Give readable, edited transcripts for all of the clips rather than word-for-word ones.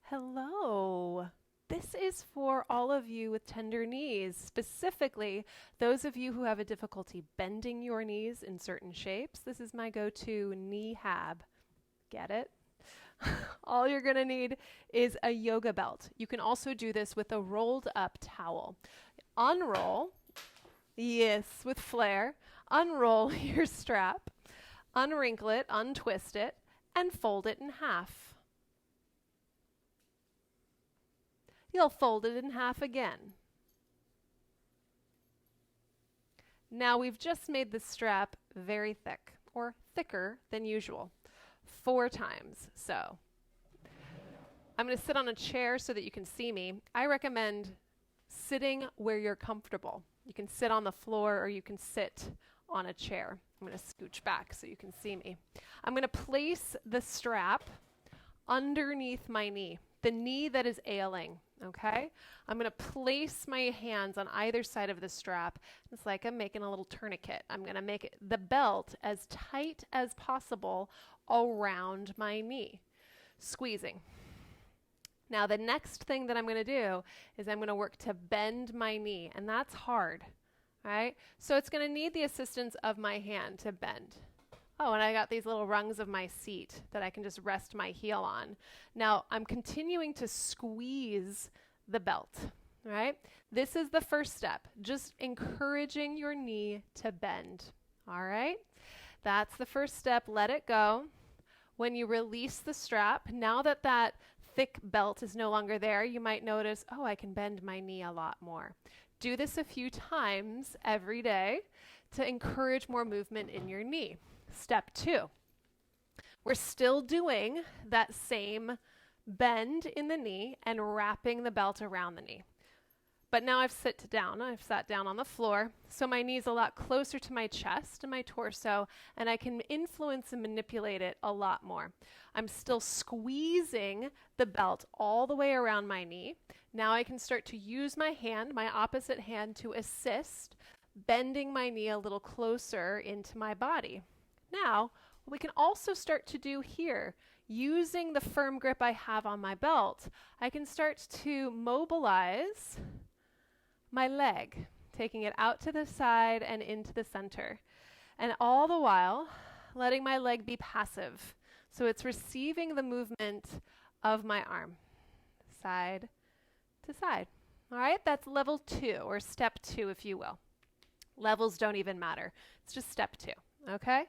Hello. This is for all of you with tender knees, specifically those of you who have a difficulty bending your knees in certain shapes. This is my go-to knee hab. Get it? All you're going to need is a yoga belt. You can also do this with a rolled up towel. Unroll, yes, with flair. Unroll your strap, unwrinkle it, untwist it, and fold it in half. You'll fold it in half again. Now we've just made the strap very thick, or thicker than usual, 4 times. So I'm going to sit on a chair so that you can see me. I recommend sitting where you're comfortable. You can sit on the floor or you can sit on a chair. I'm going to scooch back so you can see me. I'm going to place the strap underneath my knee, the knee that is ailing. Okay, I'm going to place my hands on either side of the strap. It's like I'm making a little tourniquet. I'm going to make the belt as tight as possible around my knee, squeezing. Now the next thing that I'm going to do is I'm going to work to bend my knee, and that's hard, right? So it's going to need the assistance of my hand to bend. Oh, and I got these little rungs of my seat that I can just rest my heel on. Now, I'm continuing to squeeze the belt, right? This is the first step, just encouraging your knee to bend, all right? That's the first step. Let it go. When you release the strap, now that that thick belt is no longer there, you might notice, oh, I can bend my knee a lot more. Do this a few times every day to encourage more movement in your knee. Step 2, we're still doing that same bend in the knee and wrapping the belt around the knee. But now I've sat down on the floor, so my knee's a lot closer to my chest and my torso, and I can influence and manipulate it a lot more. I'm still squeezing the belt all the way around my knee. Now I can start to use my hand, my opposite hand, to assist, bending my knee a little closer into my body. Now, what we can also start to do here, using the firm grip I have on my belt, I can start to mobilize my leg, taking it out to the side and into the center. And all the while, letting my leg be passive. So it's receiving the movement of my arm, side to side. All right, that's level 2, or step 2, if you will. Levels don't even matter. It's just step 2. Okay?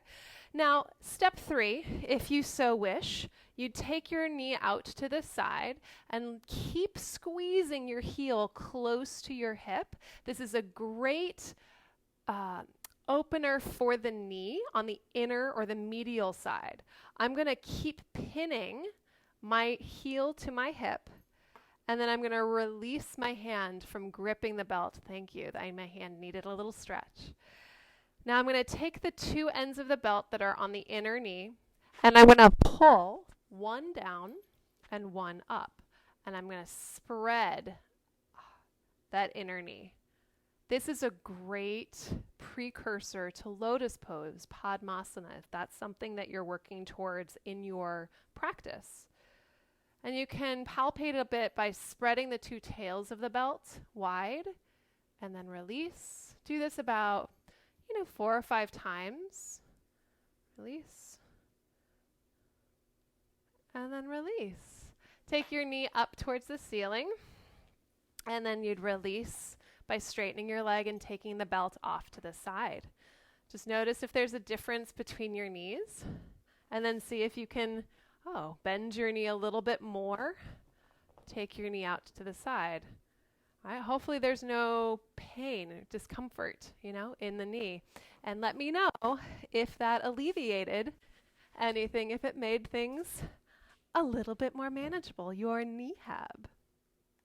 Now, step 3, if you so wish, you take your knee out to the side and keep squeezing your heel close to your hip. This is a great opener for the knee on the inner or the medial side. I'm going to keep pinning my heel to my hip, and then I'm going to release my hand from gripping the belt. Thank you. My hand needed a little stretch. Now I'm going to take the 2 ends of the belt that are on the inner knee, and I'm going to pull one down and one up. And I'm going to spread that inner knee. This is a great precursor to lotus pose, Padmasana, if that's something that you're working towards in your practice. And you can palpate a bit by spreading the 2 tails of the belt wide and then release. Do this about 4 or 5 times. Release. And then release. Take your knee up towards the ceiling. And then you'd release by straightening your leg and taking the belt off to the side. Just notice if there's a difference between your knees. And then see if you can, bend your knee a little bit more. Take your knee out to the side. All right, hopefully there's no pain or discomfort, in the knee. And let me know if that alleviated anything, if it made things a little bit more manageable, your knee hab.